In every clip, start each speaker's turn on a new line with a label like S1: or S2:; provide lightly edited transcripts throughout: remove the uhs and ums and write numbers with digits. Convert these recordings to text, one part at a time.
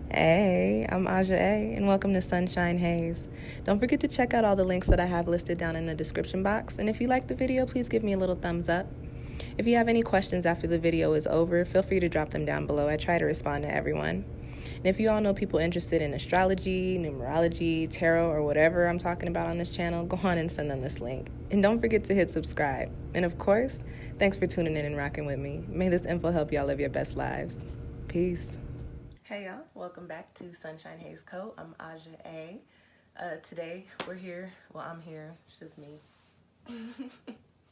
S1: Hey, I'm Aja A, and welcome to Sunshine Haze. Don't forget to check out all the links that I have listed down in the description box, and if you like the video, please give me a little thumbs up. If you have any questions after the video is over, feel free to drop them down below. I try to respond to everyone. And if you all know people interested in astrology, numerology, tarot, or whatever I'm talking about on this channel, go on and send them this link. And don't forget to hit subscribe. And of course, thanks for tuning in and rocking with me. May this info help y'all live your best lives. Peace. Hey y'all, welcome back to SunshinehazeCo. I'm Aja A. Today we're here, well I'm here, it's just me.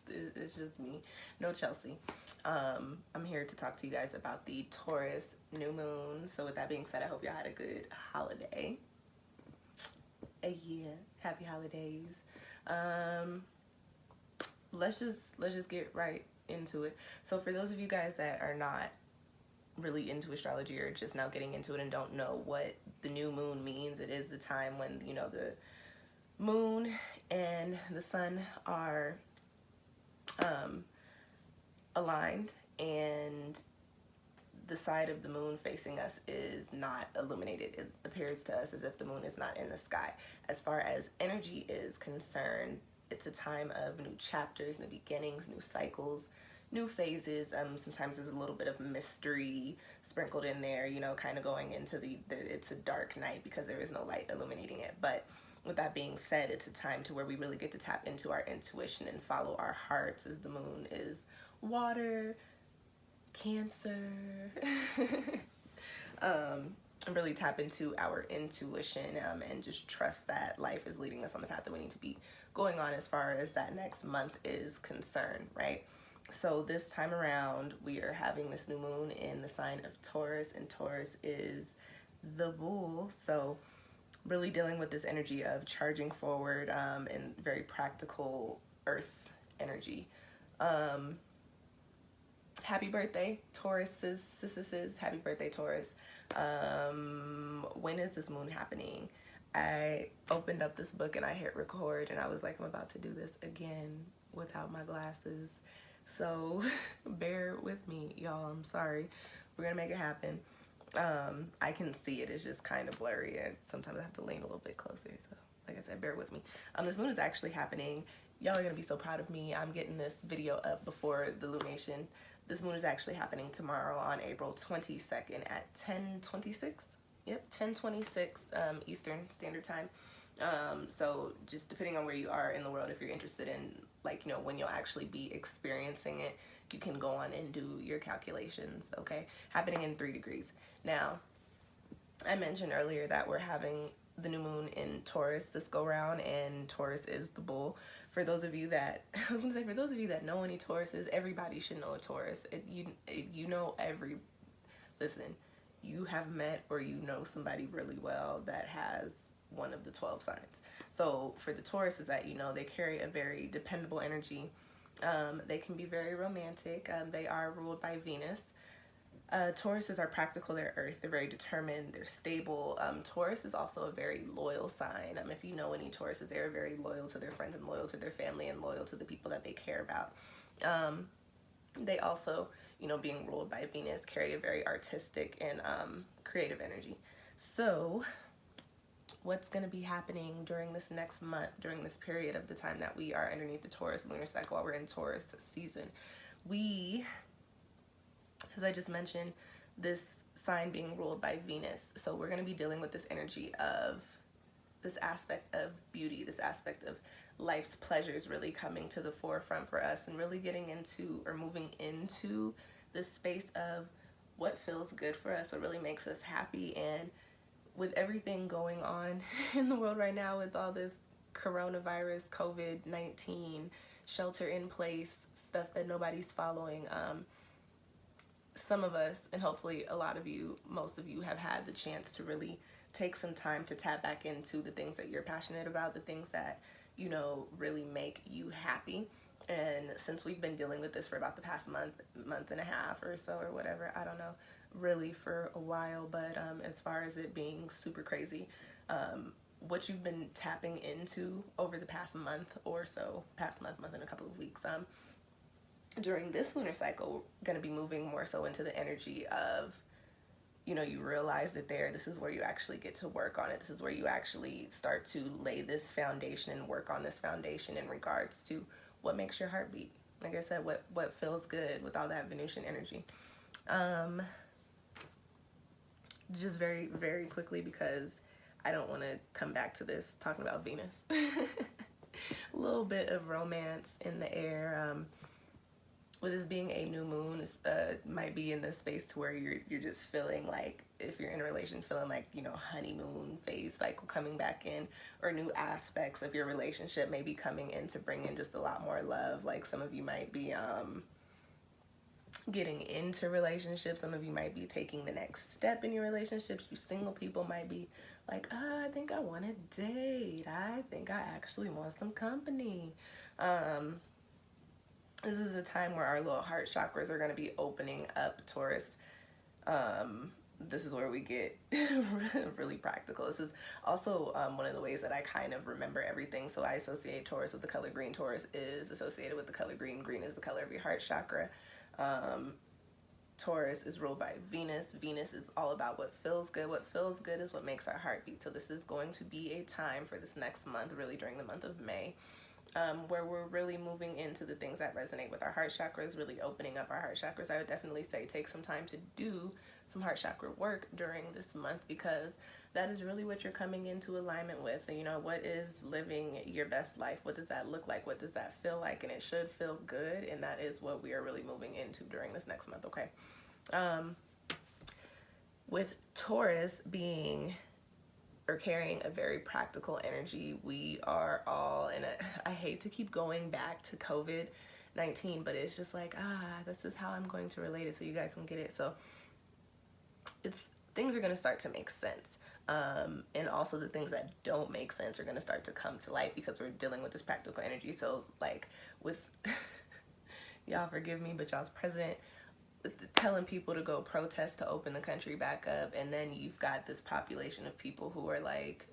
S1: It's just me, no Chelsea. I'm here to talk to you guys about the Taurus New Moon. So with that being said, I hope y'all had a good holiday. Yeah, happy holidays. Let's just get right into it. So for those of you guys that are not really into astrology or just now getting into it and don't know what the new moon means, it is the time when, you know, the moon and the sun are aligned, and the side of the moon facing us is not illuminated. It appears to us as if the moon is not in the sky. As far as energy is concerned, it's a time of new chapters, new beginnings, new cycles, new phases. Sometimes there's a little bit of mystery sprinkled in there, you know, kind of going into the it's a dark night because there is no light illuminating it. But with that being said, it's a time to where we really get to tap into our intuition and follow our hearts, as the moon is water, Cancer. Really tap into our intuition and just trust that life is leading us on the path that we need to be going on as far as that next month is concerned, right? So this time around, we are having this new moon in the sign of Taurus, and Taurus is the bull. So really dealing with this energy of charging forward and very practical earth energy. Happy birthday, Tauruses. Happy birthday, Taurus. When is this moon happening? I opened up this book and I hit record and I was like, I'm about to do this again without my glasses. So bear with me, y'all. I'm sorry. We're going to make it happen. I can see it. It's just kind of blurry, and sometimes I have to lean a little bit closer. So like I said, bear with me. This moon is actually happening. Y'all are going to be so proud of me. I'm getting this video up before the lunation. This moon is actually happening tomorrow on April 22nd at 10:26. Yep, 10:26 Eastern Standard Time. So just depending on where you are in the world, if you're interested in, like, you know, when you'll actually be experiencing it, you can go on and do your calculations, okay? Happening in 3 degrees. Now, I mentioned earlier that we're having the new moon in Taurus this go round, and Taurus is the bull. For those of you that, I was gonna say, for those of you that know any Tauruses, everybody should know a Taurus. You know listen, you have met or you know somebody really well that has one of the 12 signs. So for the Tauruses that you know, they carry a very dependable energy. They can be very romantic. They are ruled by Venus. Tauruses are practical, they're earth, they're very determined, they're stable. Taurus is also a very loyal sign. If you know any Tauruses, they're very loyal to their friends and loyal to their family and loyal to the people that they care about. They also, you know, being ruled by Venus, carry a very artistic and creative energy. So what's going to be happening during this next month, during this period of the time that we are underneath the Taurus lunar cycle, while we're in Taurus season? As I just mentioned, this sign being ruled by Venus. So we're going to be dealing with this energy of this aspect of beauty, this aspect of life's pleasures really coming to the forefront for us, and really getting into or moving into this space of what feels good for us, what really makes us happy. And with everything going on in the world right now, with all this coronavirus, COVID-19, shelter in place stuff that nobody's following, some of us, and hopefully a lot of you, most of you, have had the chance to really take some time to tap back into the things that you're passionate about, the things that, you know, really make you happy. And since we've been dealing with this for about the past month and a half or so, or whatever, I don't know, really for a while, but as far as it being super crazy, what you've been tapping into over the past month or so, past month and a couple of weeks, during this lunar cycle, going to be moving more so into the energy of you realize that this is where you actually get to work on it. This is where you actually start to lay this foundation and work on this foundation in regards to what makes your heart beat. Like I said, what feels good with all that Venusian energy. Just very, very quickly, because I don't want to come back to this talking about Venus. A little bit of romance in the air. With this being a new moon, might be in this space to where you're just feeling like, if you're in a relation, feeling like, honeymoon phase cycle coming back in, or new aspects of your relationship maybe coming in to bring in just a lot more love. Like, some of you might be getting into relationships. Some of you might be taking the next step in your relationships. You single people might be like, I think I want to date. I think I actually want some company. This is a time where our little heart chakras are going to be opening up, Taurus. This is where we get really practical. This is also one of the ways that I kind of remember everything. So I associate Taurus with the color green. Taurus is associated with the color green. Green is the color of your heart chakra. Taurus is ruled by Venus. Venus is all about what feels good. What feels good is what makes our heart beat. So this is going to be a time for this next month, really during the month of May, where we're really moving into the things that resonate with our heart chakras, really opening up our heart chakras. I would definitely say take some time to do some heart chakra work during this month, because that is really what you're coming into alignment with. And what is living your best life? What does that look like? What does that feel like? And it should feel good, and that is what we are really moving into during this next month, okay? With Taurus being or carrying a very practical energy, we are all in I hate to keep going back to COVID-19, but it's just like, this is how I'm going to relate it so you guys can get it. So things are going to start to make sense. And also the things that don't make sense are going to start to come to light, because we're dealing with this practical energy. So like with, y'all forgive me, but y'all's president telling people to go protest to open the country back up, and then you've got this population of people who are like,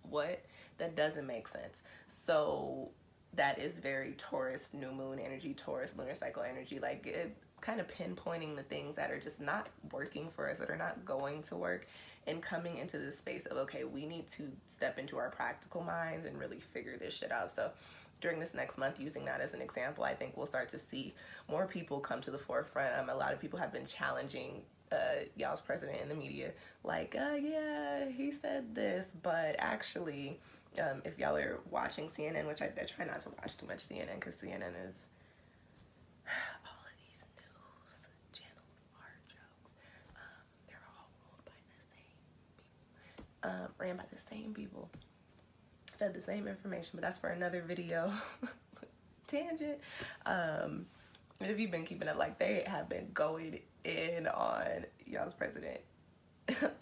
S1: what? That doesn't make sense. So that is very Taurus new moon energy, Taurus lunar cycle energy, like it kind of pinpointing the things that are just not working for us, that are not going to work, and coming into this space of, okay, we need to step into our practical minds and really figure this shit out. So during this next month, using that as an example, I think we'll start to see more people come to the forefront. A lot of people have been challenging y'all's president in the media, like, yeah, he said this, but actually, if y'all are watching CNN, which I try not to watch too much CNN, because CNN is, all of these news channels are jokes. They're all ruled by the same people, ran by the same people, fed the same information, but that's for another video. Tangent. But if you've been keeping up, like, they have been going in on y'all's president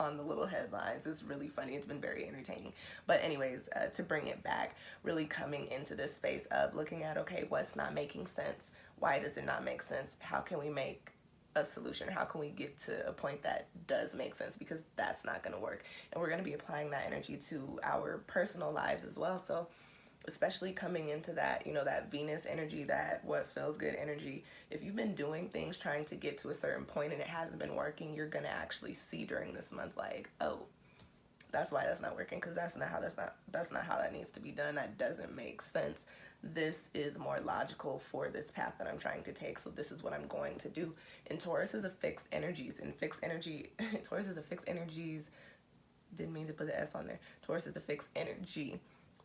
S1: on the little headlines. It's really funny. It's been very entertaining. But anyways, to bring it back, really coming into this space of looking at, okay, what's not making sense? Why does it not make sense? How can we make a solution? How can we get to a point that does make sense? Because that's not going to work. And we're going to be applying that energy to our personal lives as well. So especially coming into that, that Venus energy, that what feels good energy, if you've been doing things trying to get to a certain point and it hasn't been working, you're going to actually see during this month, like, oh, that's why that's not working, because that's not how that needs to be done. That doesn't make sense. This is more logical for this path that I'm trying to take, so this is what I'm going to do. And Taurus is a fixed energies, and fixed energy, Taurus is a fixed energies, didn't mean to put the S on there. Taurus is a fixed energy.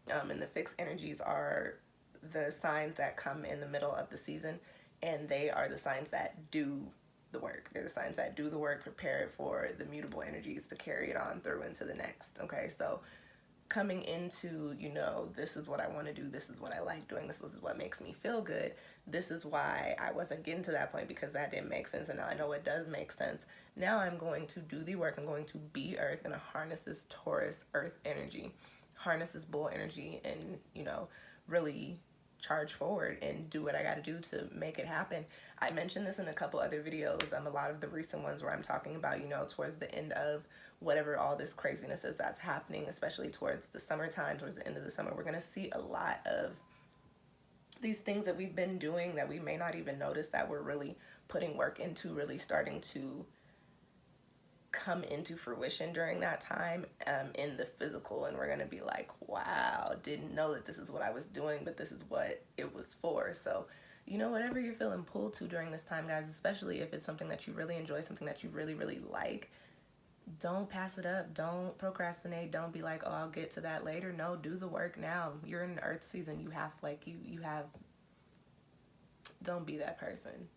S1: And the fixed energies are the signs that come in the middle of the season, and they are the signs that do the work. They're the signs that do the work, prepare it for the mutable energies to carry it on through into the next. Okay, so coming into, this is what I want to do, this is what I like doing, this is what makes me feel good. This is why I wasn't getting to that point, because that didn't make sense, and now I know it does make sense. Now I'm going to do the work. I'm going to be Earth, and harness this Taurus Earth energy, harness this bull energy, and really charge forward and do what I got to do to make it happen. I mentioned this in a couple other videos, a lot of the recent ones where I'm talking about, towards the end of whatever all this craziness is that's happening, especially towards the summertime, towards the end of the summer, we're going to see a lot of these things that we've been doing that we may not even notice that we're really putting work into, really starting to come into fruition during that time in the physical, and we're going to be like, wow, didn't know that this is what I was doing, but this is what it was for. So, you know, whatever you're feeling pulled to during this time, guys, especially if it's something that you really enjoy, something that you really, really like, don't pass it up. Don't procrastinate. Don't be like, oh, I'll get to that later. No, do the work now. You're in earth season. You have, like, you have, don't be that person.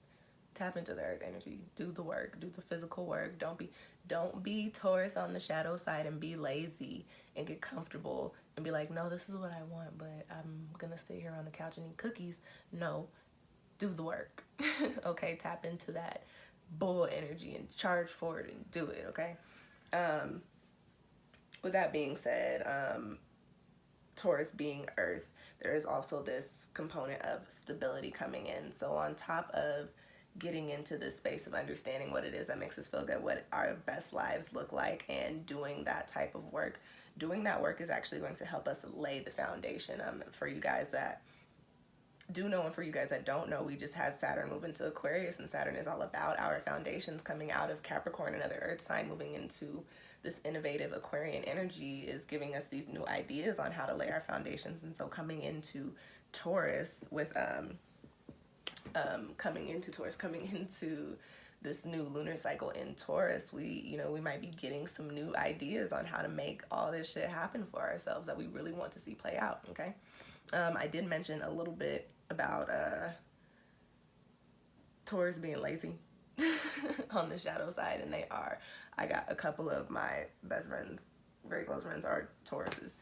S1: Tap into the earth energy. Do the work. Do the physical work. Don't be Taurus on the shadow side and be lazy and get comfortable and be like, no, this is what I want, but I'm gonna sit here on the couch and eat cookies. No, do the work. Okay, tap into that bull energy and charge forward and do it. Okay. With that being said, Taurus being earth, there is also this component of stability coming in. So on top of getting into this space of understanding what it is that makes us feel good, what our best lives look like, and doing that type of work, doing that work is actually going to help us lay the foundation. For you guys that do know and for you guys that don't know, we just had Saturn move into Aquarius, and Saturn is all about our foundations. Coming out of Capricorn, another earth sign, moving into this innovative Aquarian energy is giving us these new ideas on how to lay our foundations. And so coming into Taurus with coming into this new lunar cycle in Taurus, we might be getting some new ideas on how to make all this shit happen for ourselves that we really want to see play out. Okay. I did mention a little bit about Taurus being lazy on the shadow side, and they are. I got a couple of my best friends, very close friends, are Tauruses,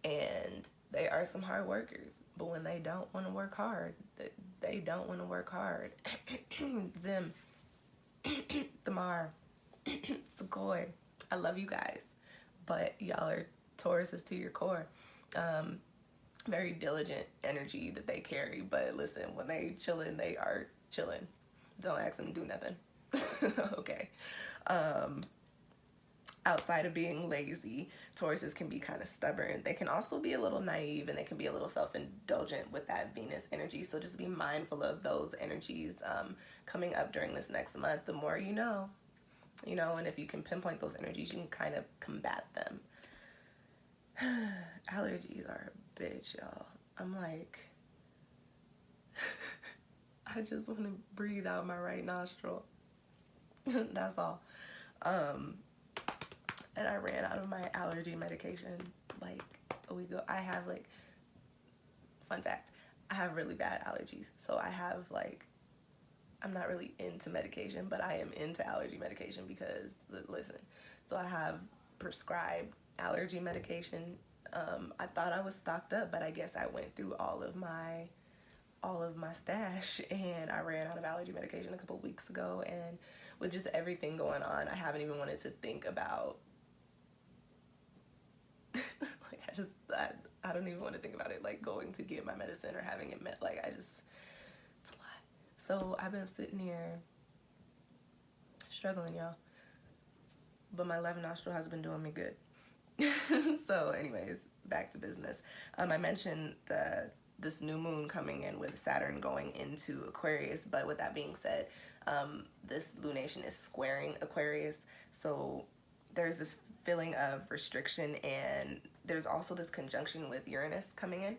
S1: and they are some hard workers. But when they don't want to work hard, they don't want to work hard. Zim, Thamar, Sequoia, I love you guys, but y'all are Tauruses to your core. Very diligent energy that they carry, but listen, when they chillin', they are chillin'. Don't ask them to do nothing. Okay. Outside of being lazy, Tauruses can be kind of stubborn. They can also be a little naive, and they can be a little self-indulgent with that Venus energy. So just be mindful of those energies coming up during this next month. The more you know, and if you can pinpoint those energies, you can kind of combat them. Allergies are a bitch, y'all. I'm like, I just want to breathe out my right nostril. That's all. And I ran out of my allergy medication like a week ago. I have, like, fun fact, I have really bad allergies. So I have, like, I'm not really into medication, but I am into allergy medication because, listen, so I have prescribed allergy medication. I thought I was stocked up, but I guess I went through all of my stash, and I ran out of allergy medication a couple weeks ago. And with just everything going on, I haven't even wanted to think about like, I don't even want to think about it, like going to get my medicine or having it met. Like, it's a lot. So I've been sitting here struggling, y'all, but my left nostril has been doing me good. So anyways, back to business. I mentioned this new moon coming in with Saturn going into Aquarius, but with that being said, this lunation is squaring Aquarius, so there's this feeling of restriction, and there's also this conjunction with Uranus coming in,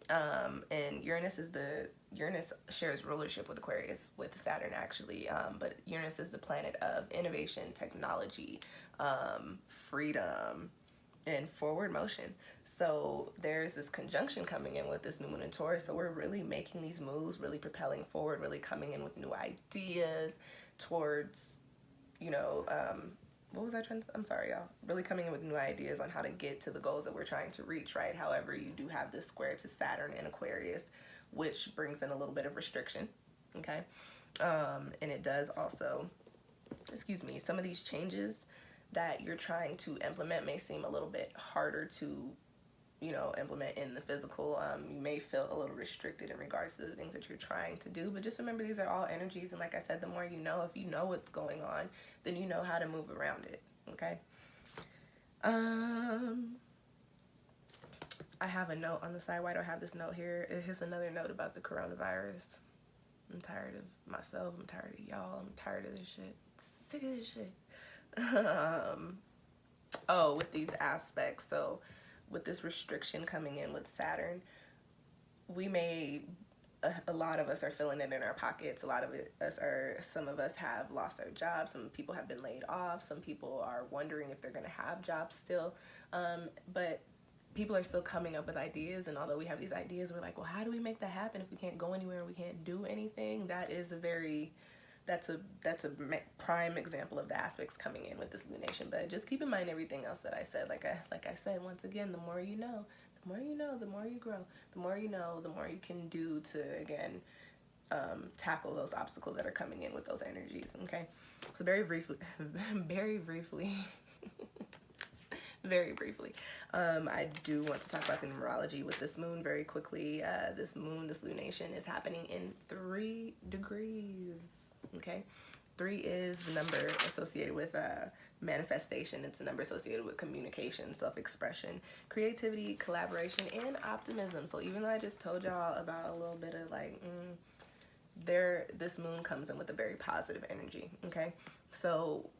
S1: and Uranus shares rulership with Aquarius, with Saturn actually, but Uranus is the planet of innovation, technology, freedom, and forward motion. So there's this conjunction coming in with this new moon in Taurus. So we're really making these moves, really propelling forward, really coming in with new ideas towards, what was I trying to, I'm sorry, y'all. Really coming in with new ideas on how to get to the goals that we're trying to reach, right? However, you do have this square to Saturn in Aquarius, which brings in a little bit of restriction, okay? And it does also, some of these changes that you're trying to implement may seem a little bit harder to, implement in the physical. You may feel a little restricted in regards to the things that you're trying to do, but just remember, these are all energies, and like I said, the more you know, if you know what's going on, then you know how to move around it, okay? I have a note on the side. Why do I have this note here? Here's another note about the coronavirus. I'm tired of myself. I'm tired of y'all. I'm tired of this shit. Sick of this shit. Oh, with these aspects. So with this restriction coming in with Saturn, we may, a lot of us are feeling it in our pockets. A lot of some of us have lost our jobs. Some people have been laid off. Some people are wondering if they're going to have jobs still. But people are still coming up with ideas, and although we have these ideas, we're like, well, how do we make that happen if we can't go anywhere and we can't do anything? That's a prime example of the aspects coming in with this lunation. But just keep in mind everything else that I said. Like I said, once again, the more you know, the more you know, the more you grow. The more you know, the more you can do to, again, tackle those obstacles that are coming in with those energies. Okay, so very briefly very briefly, I do want to talk about the numerology with this moon very quickly. This lunation is happening in 3 degrees. Okay, 3 is the number associated with manifestation. It's a number associated with communication, self-expression, creativity, collaboration, and optimism. So even though I just told y'all about a little bit of like, this moon comes in with a very positive energy. Okay, so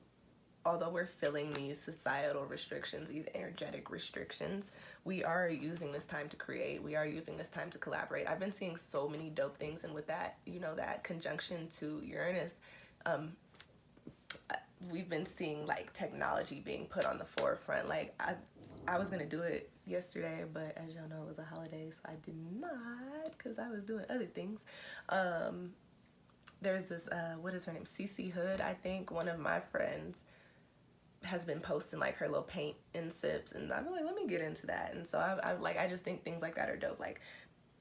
S1: although we're feeling these societal restrictions, these energetic restrictions, we are using this time to create. We are using this time to collaborate. I've been seeing so many dope things, and with that, that conjunction to Uranus, we've been seeing like technology being put on the forefront. Like I was gonna do it yesterday, but as y'all know, it was a holiday, so I did not, because I was doing other things. There's this, what is her name? CC Hood, I think. One of my friends has been posting like her little paint and sips, and I'm like, let me get into that. And so I just think things like that are dope. Like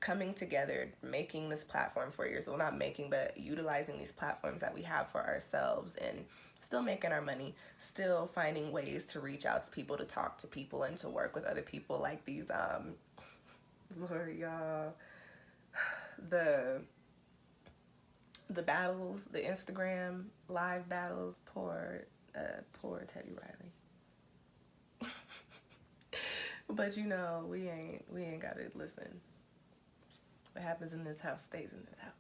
S1: coming together, making this platform for yours. Well, not making, but utilizing these platforms that we have for ourselves, and still making our money, still finding ways to reach out to people, to talk to people, and to work with other people. Like these, Lord, y'all, the battles, the Instagram live battles, poor Teddy Riley. But we ain't gotta listen. What happens in this house stays in this house.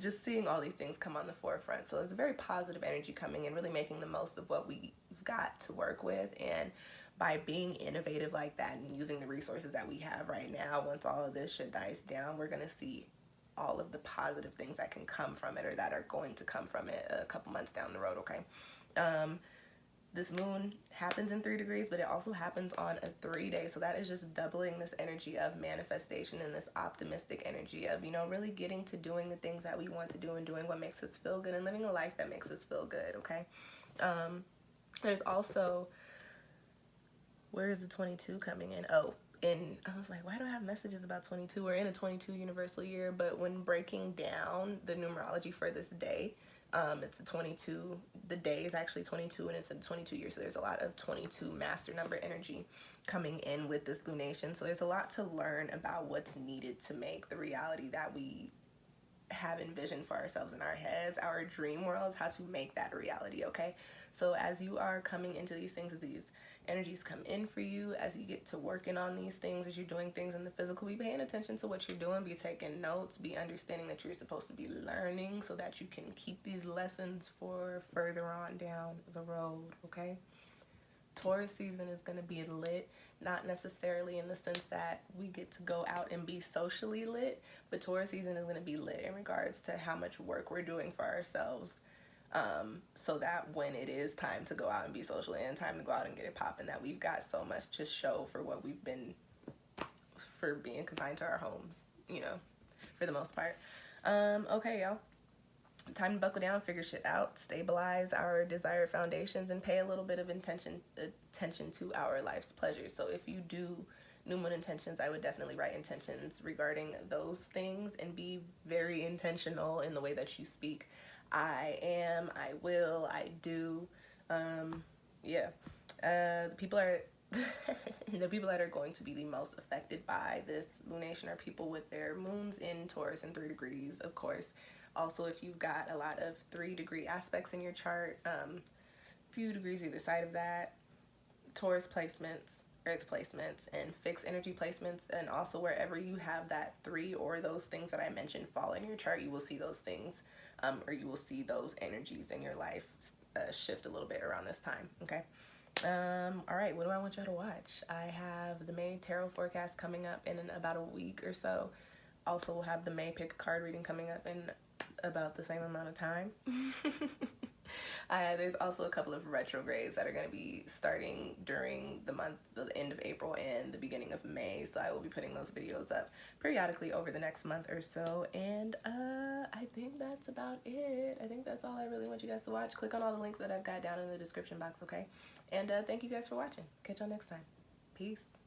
S1: Just seeing all these things come on the forefront. So it's a very positive energy coming in, really making the most of what we've got to work with. And by being innovative like that and using the resources that we have right now, once all of this shit dies down, we're gonna see all of the positive things that can come from it, or that are going to come from it a couple months down the road. Okay, this moon happens in 3 degrees, but it also happens on a 3-day, so that is just doubling this energy of manifestation and this optimistic energy of really getting to doing the things that we want to do, and doing what makes us feel good, and living a life that makes us feel good. Okay, there's also, where is the 22 coming in? Oh, and I was like, why do I have messages about 22? We're in a 22 universal year, but when breaking down the numerology for this day, it's a 22. The day is actually 22, and it's a 22 year, so there's a lot of 22 master number energy coming in with this lunation. So there's a lot to learn about what's needed to make the reality that we have envisioned for ourselves in our heads, our dream worlds, how to make that a reality. Okay, so as you are coming into these things, as these energies come in for you, as you get to working on these things, as you're doing things in the physical, be paying attention to what you're doing, be taking notes, be understanding that you're supposed to be learning, so that you can keep these lessons for further on down the road. Okay, Taurus season is going to be lit, not necessarily in the sense that we get to go out and be socially lit, but Taurus season is going to be lit in regards to how much work we're doing for ourselves, so that when it is time to go out and be social, and time to go out and get it popping, that we've got so much to show for what we've been, for being confined to our homes, for the most part. Okay, y'all. Time to buckle down, figure shit out, stabilize our desired foundations, and pay a little bit of attention to our life's pleasures. So if you do new moon intentions, I would definitely write intentions regarding those things, and be very intentional in the way that you speak. I am, I will, I do. The people that are going to be the most affected by this lunation are people with their moons in Taurus and 3 degrees, of course. Also, if you've got a lot of 3-degree aspects in your chart, few degrees either side of that, Taurus placements, Earth placements, and fixed energy placements, and also wherever you have that 3 or those things that I mentioned fall in your chart, you will see those things or you will see those energies in your life shift a little bit around this time, okay? All right, what do I want y'all to watch? I have the May tarot forecast coming up in about a week or so. Also, we'll have the May pick a card reading coming up in about the same amount of time. There's also a couple of retrogrades that are going to be starting during the month, the end of April and the beginning of May. So I will be putting those videos up periodically over the next month or so. And I think that's about it. I think that's all I really want you guys to watch. Click on all the links that I've got down in the description box, okay? And thank you guys for watching. Catch y'all next time. Peace.